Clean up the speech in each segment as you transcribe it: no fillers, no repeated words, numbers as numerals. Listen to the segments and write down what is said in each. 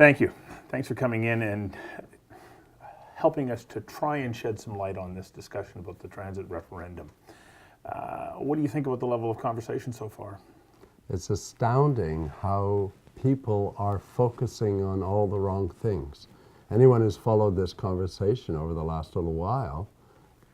Thank you. Thanks for coming in and helping us to try and shed some light on this discussion about the transit referendum. What do you think about the level of conversation so far? It's astounding how people are focusing on all the wrong things. Anyone who's followed this conversation over the last little while,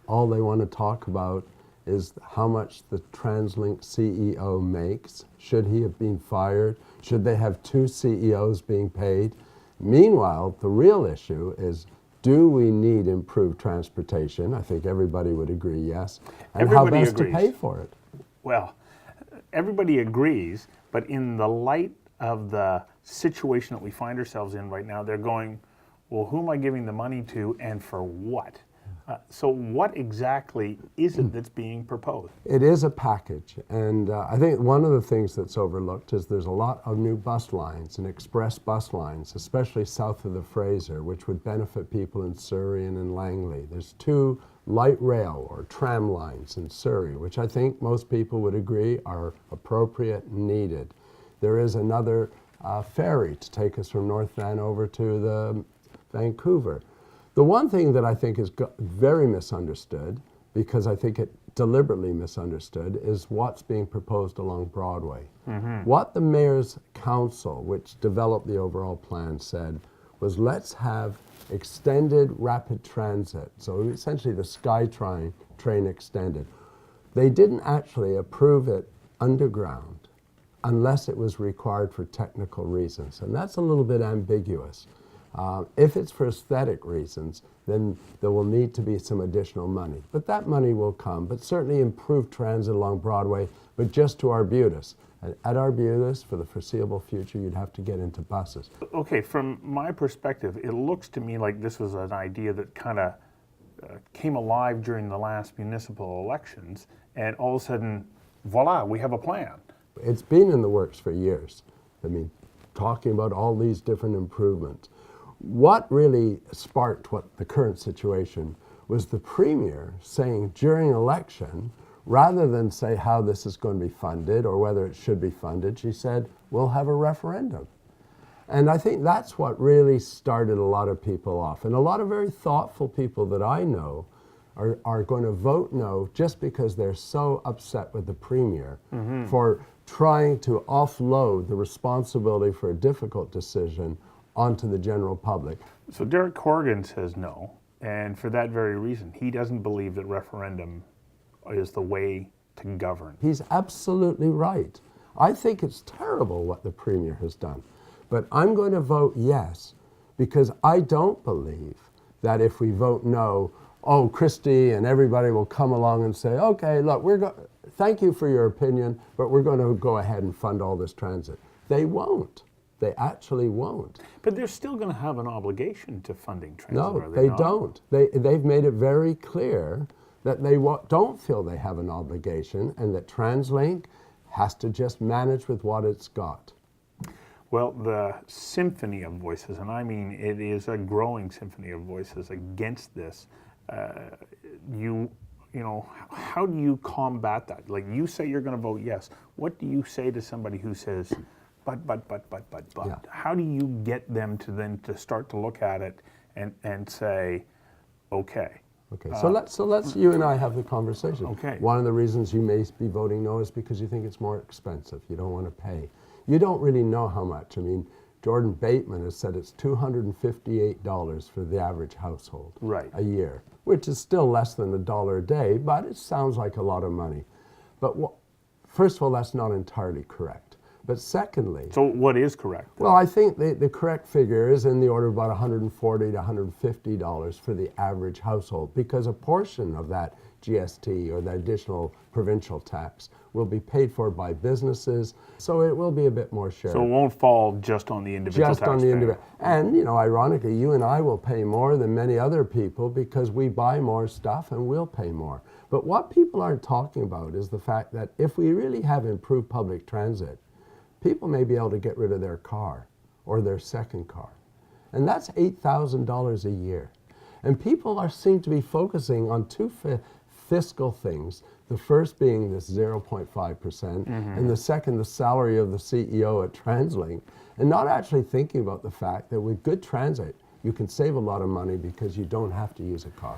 all they want to talk about is how much the TransLink CEO makes. Should he have been fired? Should they have two CEOs being paid? Meanwhile, the real issue is, do we need improved transportation? I think everybody would agree, yes. And Everybody how best agrees. to pay for it? Well, everybody agrees, but in the light of the situation that we find ourselves in right now, they're going, well, who am I giving the money to and for what? So what exactly is it that's being proposed? It is a package, and I think one of the things that's overlooked is there's a lot of new bus lines and express bus lines, especially south of the Fraser, which would benefit people in Surrey and in Langley. There's two light rail or tram lines in Surrey, which I think most people would agree are appropriate and needed. There is another ferry to take us from North Van over to the Vancouver. The one thing that I think is very misunderstood, because I think it deliberately misunderstood, is what's being proposed along Broadway. What the Mayor's Council, which developed the overall plan, said was, let's have extended rapid transit, so essentially the SkyTrain train extended. They didn't actually approve it underground unless it was required for technical reasons, and that's a little bit ambiguous. If it's for aesthetic reasons, then there will need to be some additional money. But that money will come, but certainly improved transit along Broadway, but just to Arbutus. At Arbutus, for the foreseeable future, you'd have to get into buses. Okay, from my perspective, it looks to me like this was an idea that kind of came alive during the last municipal elections, and all of a sudden, voila, we have a plan. It's been in the works for years. I mean, talking about all these different improvements. What really sparked what the current situation was the Premier saying during election, rather than say how this is going to be funded or whether it should be funded, she said, we'll have a referendum. And I think that's what really started a lot of people off. And a lot of very thoughtful people that I know are going to vote no just because they're so upset with the Premier for trying to offload the responsibility for a difficult decision onto the general public. So Derek Corrigan says no, and for that very reason, he doesn't believe that referendum is the way to govern. He's absolutely right. I think it's terrible what the Premier has done, but I'm going to vote yes because I don't believe that if we vote no, oh, Christie and everybody will come along and say, okay, look, thank you for your opinion, but we're going to go ahead and fund all this transit. They won't. They actually won't. But they're still going to have an obligation to funding transit, No, are they not? don't. They've made it very clear that they don't feel they have an obligation and that TransLink has to just manage with what it's got. Well, the symphony of voices, and I mean it is a growing symphony of voices against this, you know, how do you combat that? Like, you say you're going to vote yes. What do you say to somebody who says, but? Yeah. How do you get them to then to start to look at it and say, okay. Okay, so let's you and I have the conversation. Okay. One of the reasons you may be voting no is because you think it's more expensive. You don't want to pay. You don't really know how much. I mean, Jordan Bateman has said it's $258 for the average household a year, which is still less than $1 a day, but it sounds like a lot of money. But first of all, that's not entirely correct. But secondly... So what is correct? Well, I think the correct figure is in the order of about $140 to $150 for the average household, because a portion of that GST or the additional provincial tax will be paid for by businesses, so it will be a bit more shared. So it won't fall just on the individual Just on the taxpayer. individual. And, you know, ironically, you and I will pay more than many other people because we buy more stuff and we'll pay more. But what people aren't talking about is the fact that if we really have improved public transit, people may be able to get rid of their car or their second car. And that's $8,000 a year. And people seem to be focusing on two fiscal things, the first being this 0.5%, and the second, the salary of the CEO at TransLink, and not actually thinking about the fact that with good transit, you can save a lot of money because you don't have to use a car.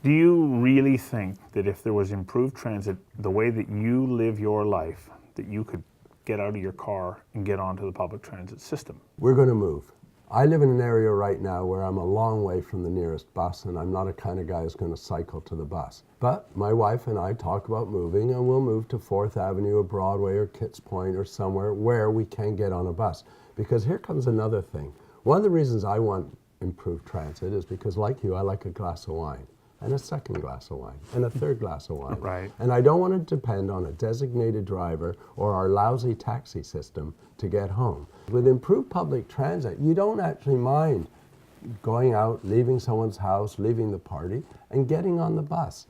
Do you really think that if there was improved transit, the way that you live your life, that you could get out of your car and get onto the public transit system? We're going to move. I live in an area right now where I'm a long way from the nearest bus, and I'm not a kind of guy who's going to cycle to the bus. But my wife and I talk about moving, and we'll move to 4th Avenue or Broadway or Kitts Point or somewhere where we can get on a bus. Because here comes another thing. One of the reasons I want improved transit is because, like you, I like a glass of wine, and a second glass of wine, and a third glass of wine. Right. And I don't want to depend on a designated driver or our lousy taxi system to get home. With improved public transit, you don't actually mind going out, leaving someone's house, leaving the party, and getting on the bus.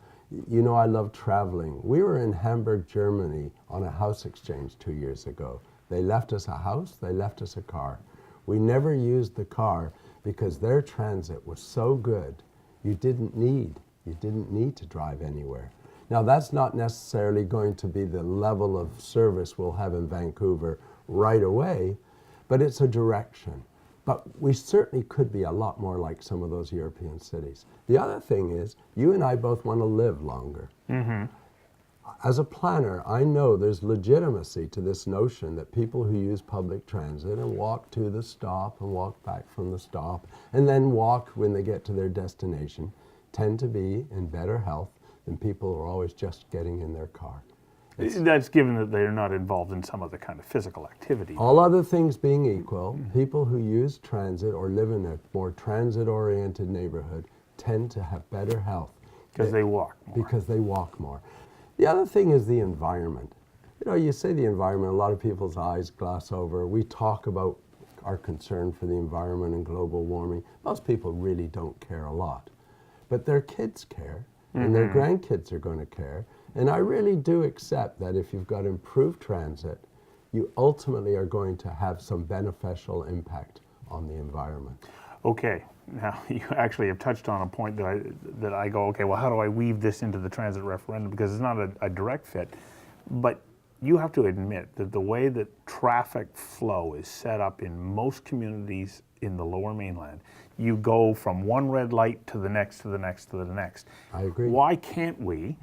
You know, I love traveling. We were in Hamburg, Germany on a house exchange 2 years ago. They left us a house, they left us a car. We never used the car because their transit was so good, you didn't need to drive anywhere. Now, that's not necessarily going to be the level of service we'll have in Vancouver right away, but it's a direction. But we certainly could be a lot more like some of those European cities. The other thing is, you and I both want to live longer. As a planner, I know there's legitimacy to this notion that people who use public transit and walk to the stop and walk back from the stop and then walk when they get to their destination tend to be in better health than people who are always just getting in their car. That's given that they're not involved in some other kind of physical activity. All other things being equal, people who use transit or live in a more transit-oriented neighborhood tend to have better health. Because they walk more. Because they walk more. The other thing is the environment. You know, you say the environment, a lot of people's eyes gloss over. We talk about our concern for the environment and global warming. Most people really don't care a lot. But their kids care, and their grandkids are going to care. And I really do accept that if you've got improved transit, you ultimately are going to have some beneficial impact on the environment. Okay, now you actually have touched on a point that I go, okay, well, how do I weave this into the transit referendum? Because it's not a direct fit, but you have to admit that the way that traffic flow is set up in most communities in the Lower Mainland, you go from one red light to the next, to the next, to the next. I agree. Why can't we,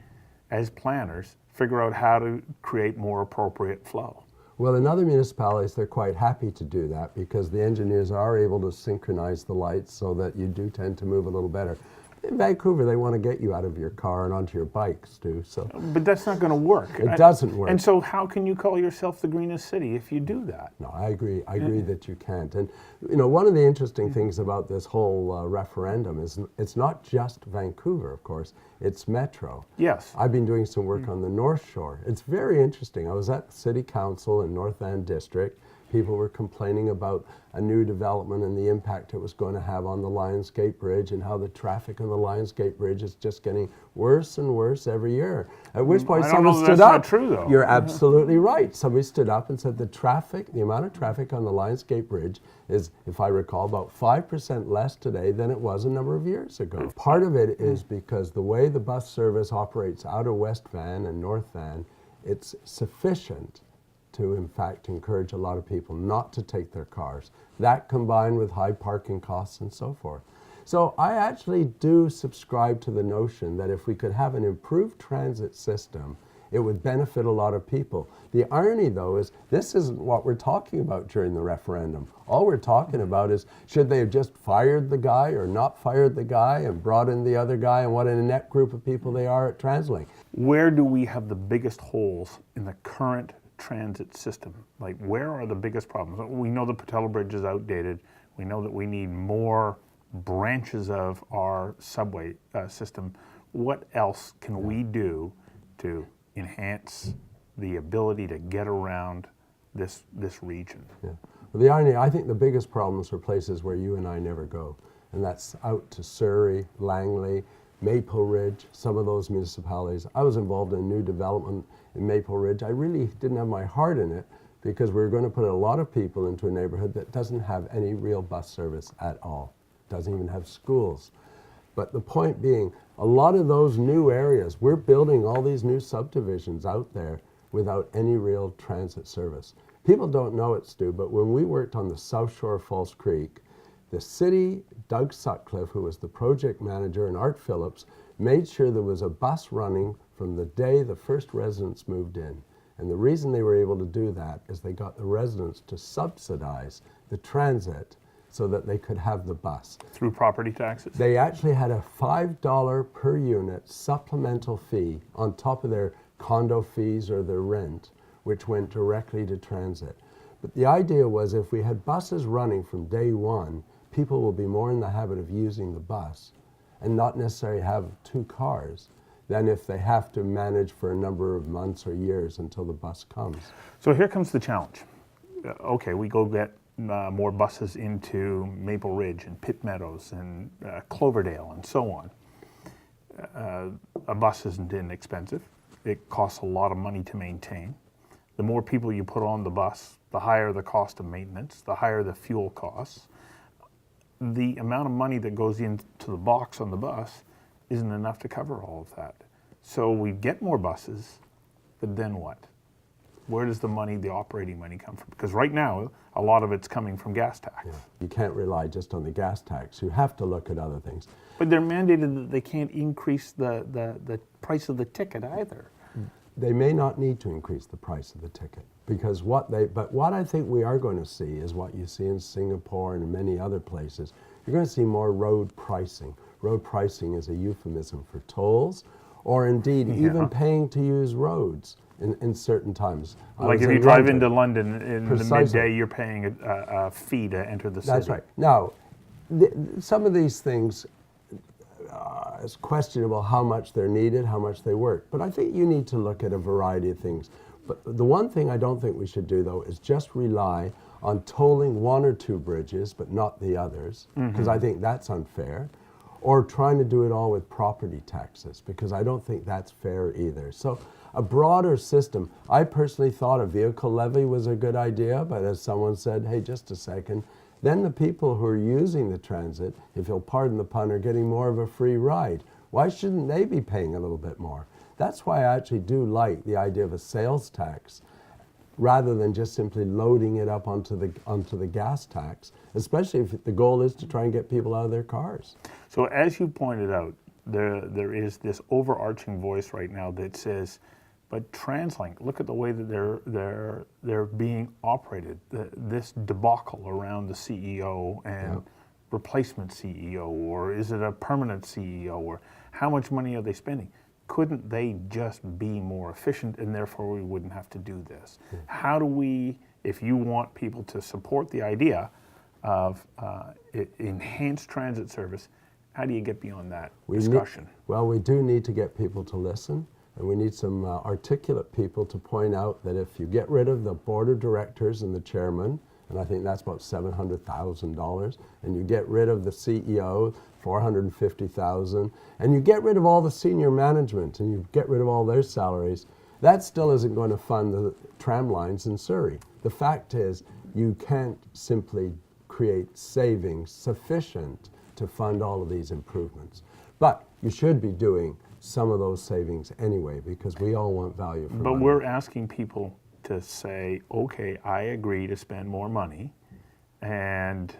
as planners, figure out how to create more appropriate flow? Well, in other municipalities, they're quite happy to do that because the engineers are able to synchronize the lights so that you do tend to move a little better. In Vancouver, they want to get you out of your car and onto your bike, Stu. So, but that's not going to work. It doesn't work. And so how can you call yourself the greenest city if you do that? No, I agree. I agree that you can't. And, you know, one of the interesting things about this whole referendum is it's not just Vancouver, of course. It's Metro. Yes. I've been doing some work on the North Shore. It's very interesting. I was at City Council in North Van District. People were complaining about a new development and the impact it was going to have on the Lionsgate Bridge and how the traffic on the Lionsgate Bridge is just getting worse and worse every year. At which point someone stood up. That's not true, though. You're absolutely right. Somebody stood up and said the amount of traffic on the Lionsgate Bridge is, if I recall, about 5% less today than it was a number of years ago. Part of it is because the way the bus service operates out of West Van and North Van, it's sufficient to, in fact, encourage a lot of people not to take their cars. That combined with high parking costs and so forth. So I actually do subscribe to the notion that if we could have an improved transit system, it would benefit a lot of people. The irony, though, is this isn't what we're talking about during the referendum. All we're talking about is should they have just fired the guy or not fired the guy and brought in the other guy and what a net group of people they are at TransLink. Where do we have the biggest holes in the current transit system? Like, where are the biggest problems? We know the Patello Bridge is outdated. We know that we need more branches of our subway system. What else can we do to enhance the ability to get around this region? Yeah. Well, the irony, I think the biggest problems are places where you and I never go, and that's out to Surrey, Langley, Maple Ridge, some of those municipalities. I was involved in new development in Maple Ridge. I really didn't have my heart in it because we were going to put a lot of people into a neighborhood that doesn't have any real bus service at all. Doesn't even have schools. But the point being, a lot of those new areas, we're building all these new subdivisions out there without any real transit service. People don't know it, Stu, but when we worked on the South Shore of False Creek, the city, Doug Sutcliffe, who was the project manager, and Art Phillips, made sure there was a bus running from the day the first residents moved in. And the reason they were able to do that is they got the residents to subsidize the transit so that they could have the bus. Through property taxes? They actually had a $5 per unit supplemental fee on top of their condo fees or their rent, which went directly to transit. But the idea was if we had buses running from day one, people will be more in the habit of using the bus and not necessarily have two cars than if they have to manage for a number of months or years until the bus comes. So here comes the challenge. Okay, we go get more buses into Maple Ridge and Pitt Meadows and Cloverdale and so on. A bus isn't inexpensive. It costs a lot of money to maintain. The more people you put on the bus, the higher the cost of maintenance, the higher the fuel costs. The amount of money that goes into the box on the bus isn't enough to cover all of that. So we get more buses, but then what? Where does the money, the operating money, come from? Because right now, a lot of it's coming from gas tax. Yeah. You can't rely just on the gas tax. You have to look at other things. But they're mandated that they can't increase the price of the ticket either. They may not need to increase the price of the ticket because what I think we are going to see is what you see in Singapore and in many other places. You're going to see more road pricing. Road pricing is a euphemism for tolls, or indeed even paying to use roads in certain times. Like if you drive into London in the midday, you're paying a fee to enter the city. That's right. Now, some of these things, it's questionable how much they're needed, how much they work. But I think you need to look at a variety of things. But the one thing I don't think we should do, though, is just rely on tolling one or two bridges, but not the others, because I think that's unfair. Or trying to do it all with property taxes, because I don't think that's fair either. So a broader system. I personally thought a vehicle levy was a good idea, but as someone said, hey, just a second, then the people who are using the transit, if you'll pardon the pun, are getting more of a free ride. Why shouldn't they be paying a little bit more? That's why I actually do like the idea of a sales tax rather than just simply loading it up onto the gas tax, especially if the goal is to try and get people out of their cars. So as you pointed out, there is this overarching voice right now that says, but TransLink, look at the way that they're being operated. This debacle around the CEO and replacement CEO, or is it a permanent CEO, or how much money are they spending? Couldn't they just be more efficient and therefore we wouldn't have to do this? How do we, if you want people to support the idea of enhanced transit service, how do you get beyond that discussion? We do need to get people to listen. And we need some articulate people to point out that if you get rid of the board of directors and the chairman, and I think that's about $700,000, and you get rid of the CEO, $450,000, and you get rid of all the senior management and you get rid of all their salaries, that still isn't going to fund the tram lines in Surrey. The fact is, you can't simply create savings sufficient to fund all of these improvements. But you should be doing some of those savings anyway, because we all want value for money. But we're asking people to say, okay, I agree to spend more money and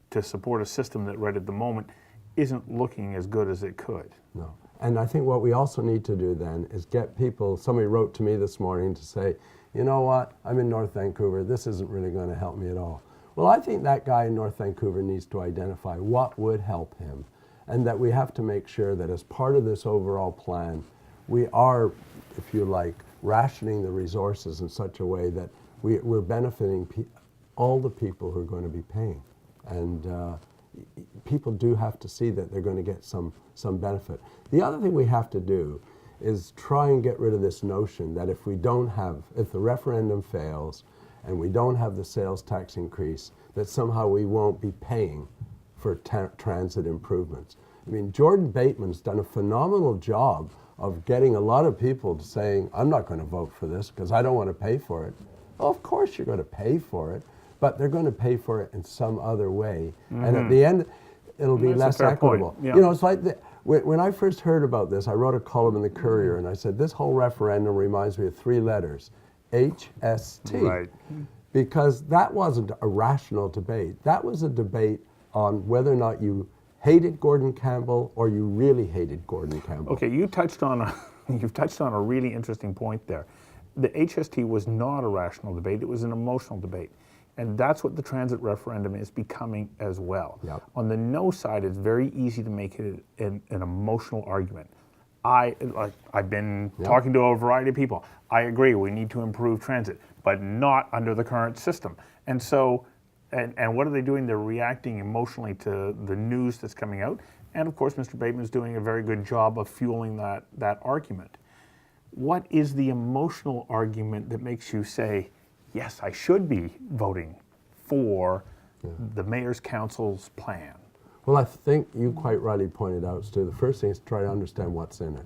to support a system that right at the moment isn't looking as good as it could. No. And I think what we also need to do then is get people, somebody wrote to me this morning to say, you know what, I'm in North Vancouver, this isn't really going to help me at all. Well, I think that guy in North Vancouver needs to identify what would help him, and that we have to make sure that as part of this overall plan, we are, if you like, rationing the resources in such a way that we're benefiting all the people who are going to be paying. And people do have to see that they're going to get some benefit. The other thing we have to do is try and get rid of this notion that if the referendum fails and we don't have the sales tax increase, that somehow we won't be paying for transit improvements. I mean, Jordan Bateman's done a phenomenal job of getting a lot of people saying, I'm not going to vote for this because I don't want to pay for it. Well, of course you're going to pay for it, but they're going to pay for it in some other way. And at the end, it'll be That's a less fair point, equitable. yeah. You know, it's like when I first heard about this, I wrote a column in the Courier, and I said, this whole referendum reminds me of 3 letters, HST. Right. Because that wasn't a rational debate. That was a debate on whether or not you hated Gordon Campbell or you really hated Gordon Campbell. Okay, you've touched on a really interesting point there. The HST was not a rational debate, it was an emotional debate. And that's what the transit referendum is becoming as well. Yep. On the no side, it's very easy to make it an emotional argument. I've been talking to a variety of people. I agree, we need to improve transit, but not under the current system. And so, and what are they doing? They're reacting emotionally to the news that's coming out. And of course, Mr. Bateman's doing a very good job of fueling that argument. What is the emotional argument that makes you say, yes, I should be voting for the Mayor's Council's plan? Well, I think you quite rightly pointed out, Stu, the first thing is to try to understand what's in it.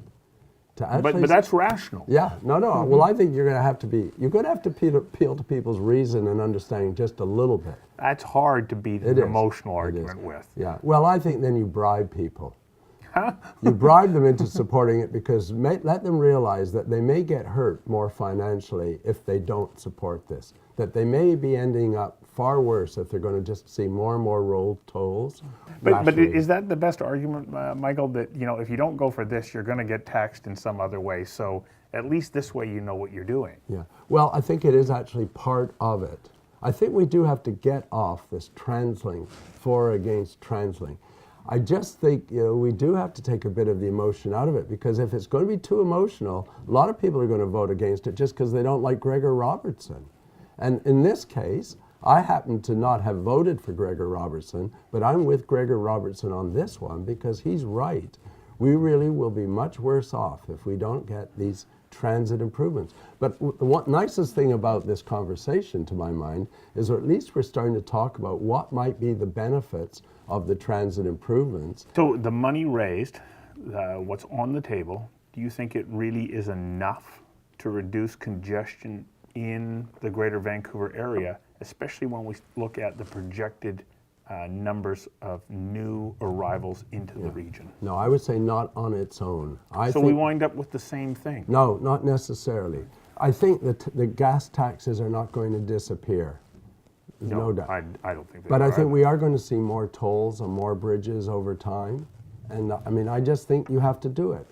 But that's rational. Yeah, no. Well, I think you're going to have to appeal to people's reason and understanding just a little bit. That's hard to beat an emotional argument with. Yeah. Well, I think then you bribe people. You bribe them into supporting it because let them realize that they may get hurt more financially if they don't support this. That they may be ending up far worse if they're going to just see more and more rolled tolls. But is that the best argument, Michael, that if you don't go for this, you're going to get taxed in some other way? So at least this way you know what you're doing. Yeah. Well, I think it is actually part of it. I think we do have to get off this translink, for or against translink. I just think we do have to take a bit of the emotion out of it, because if it's going to be too emotional, a lot of people are going to vote against it just because they don't like Gregor Robertson. And in this case, I happen to not have voted for Gregor Robertson, but I'm with Gregor Robertson on this one because he's right. We really will be much worse off if we don't get these transit improvements. But the nicest thing about this conversation, to my mind, is at least we're starting to talk about what might be the benefits of the transit improvements. So the money raised, what's on the table, do you think it really is enough to reduce congestion in the greater Vancouver area, especially when we look at the projected numbers of new arrivals into the region? No, I would say not on its own. So we wind up with the same thing? No, not necessarily. I think that the gas taxes are not going to disappear. No doubt. I don't think they But are I think either. we are going to see more tolls and more bridges over time. And I mean, I just think you have to do it.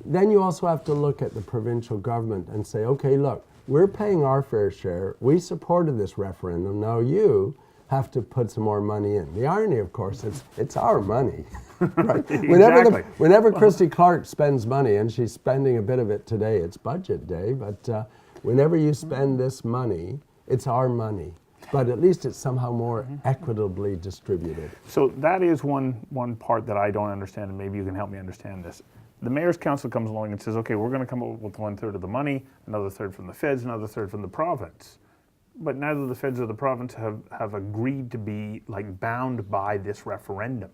Then you also have to look at the provincial government and say, okay, look, we're paying our fair share. We supported this referendum. Now you have to put some more money in. The irony, of course, is it's our money. Right? Exactly. Whenever Christy Clark spends money, and she's spending a bit of it today, it's budget day, but whenever you spend this money, it's our money. But at least it's somehow more equitably distributed. So that is one part that I don't understand, and maybe you can help me understand this. The Mayor's Council comes along and says, okay, we're going to come up with 1/3 of the money, another third from the feds, another third from the province. But neither the feds or the province have agreed to be bound by this referendum.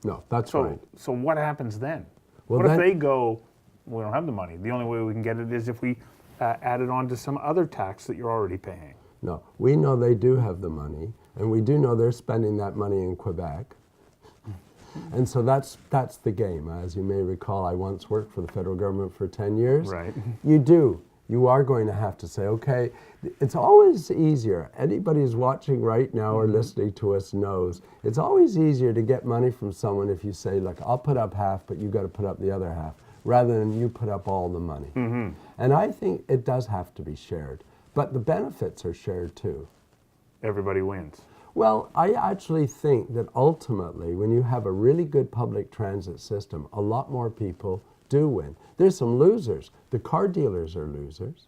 No, that's right. So what happens then? Well, what if then- they go, we don't have the money? The only way we can get it is if we add it on to some other tax that you're already paying. No, we know they do have the money, and we do know they're spending that money in Quebec. And so that's the game. As you may recall, I once worked for the federal government for 10 years. Right. You are going to have to say, okay, it's always easier. Anybody who's watching right now or listening to us knows, it's always easier to get money from someone if you say, look, I'll put up half, but you got to put up the other half, rather than you put up all the money. And I think it does have to be shared. But the benefits are shared too. Everybody wins. Well, I actually think that ultimately, when you have a really good public transit system, a lot more people do win. There's some losers. The car dealers are losers.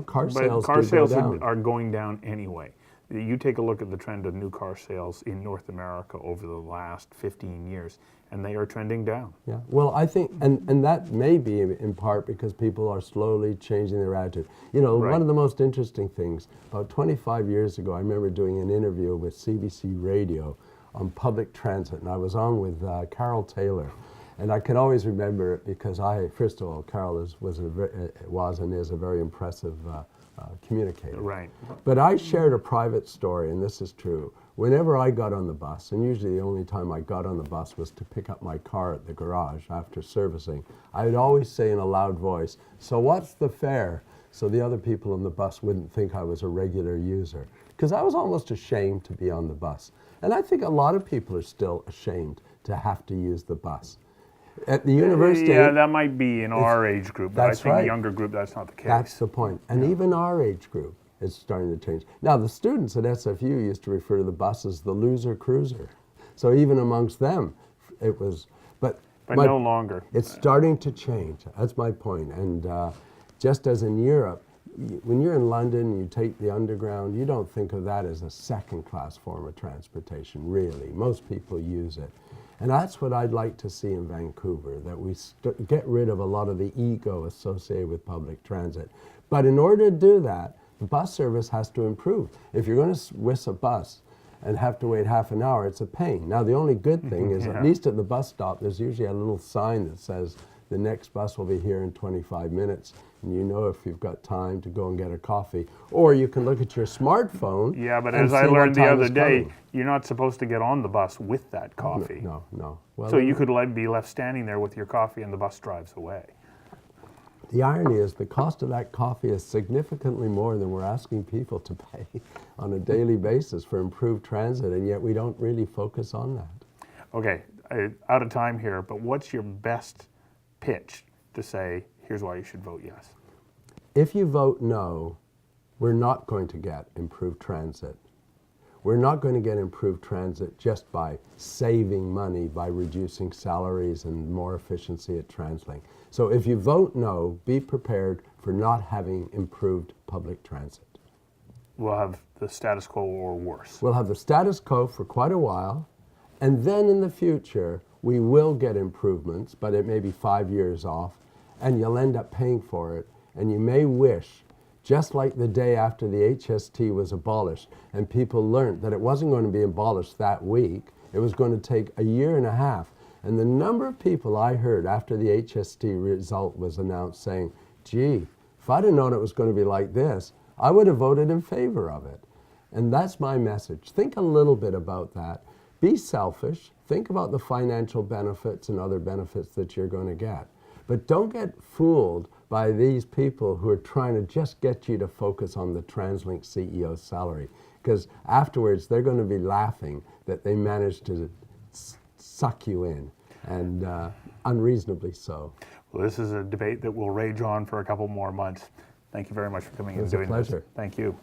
Car sales car do sales go down. are going down anyway. You take a look at the trend of new car sales in North America over the last 15 years, and they are trending down. Yeah. Well, I think, and that may be in part because people are slowly changing their attitude. Right. One of the most interesting things, about 25 years ago, I remember doing an interview with CBC Radio on public transit, and I was on with Carol Taylor. And I can always remember it because first of all, Carol was and is a very impressive communicator. Right. But I shared a private story, and this is true, whenever I got on the bus, and usually the only time I got on the bus was to pick up my car at the garage after servicing, I would always say in a loud voice, "So what's the fare?" So the other people on the bus wouldn't think I was a regular user. Because I was almost ashamed to be on the bus. And I think a lot of people are still ashamed to have to use the bus. At the university... Yeah, that might be in our age group, but I That's think right. younger group, that's not the case. That's the point. And even our age group is starting to change. Now, the students at SFU used to refer to the bus as the loser cruiser. So even amongst them, it was... But no longer. It's starting to change. That's my point. And just as in Europe, when you're in London, you take the underground, you don't think of that as a second-class form of transportation, really. Most people use it. And that's what I'd like to see in Vancouver, that we get rid of a lot of the ego associated with public transit. But in order to do that, the bus service has to improve. If you're going to whisk a bus and have to wait half an hour, it's a pain. Now, the only good thing is, at least at the bus stop, there's usually a little sign that says, the next bus will be here in 25 minutes. And you know if you've got time to go and get a coffee. Or you can look at your smartphone. Yeah, but and as I see what learned the time other is day, coming. you're not supposed to get on the bus with that coffee. No. Well, So you could be left standing there with your coffee and the bus drives away. the irony is the cost of that coffee is significantly more than we're asking people to pay on a daily basis for improved transit, and yet we don't really focus on that. Okay, out of time here, but what's your best pitch to say, here's why you should vote yes? If you vote no, we're not going to get improved transit. We're not going to get improved transit just by saving money, by reducing salaries and more efficiency at TransLink. So if you vote no, be prepared for not having improved public transit. We'll have the status quo or worse. We'll have the status quo for quite a while, and then in the future, we will get improvements, but it may be 5 years off, and you'll end up paying for it, and you may wish, just like the day after the HST was abolished, and people learned that it wasn't going to be abolished that week, it was going to take a year and a half. And the number of people I heard after the HST result was announced saying, gee, if I'd have known it was going to be like this, I would have voted in favor of it. And that's my message. Think a little bit about that. Be selfish. Think about the financial benefits and other benefits that you're going to get. But don't get fooled by these people who are trying to just get you to focus on the TransLink CEO's salary. Because afterwards, they're going to be laughing that they managed to suck you in, and unreasonably so. Well, this is a debate that will rage on for a couple more months. Thank you very much for coming and doing this. It was a pleasure. Thank you.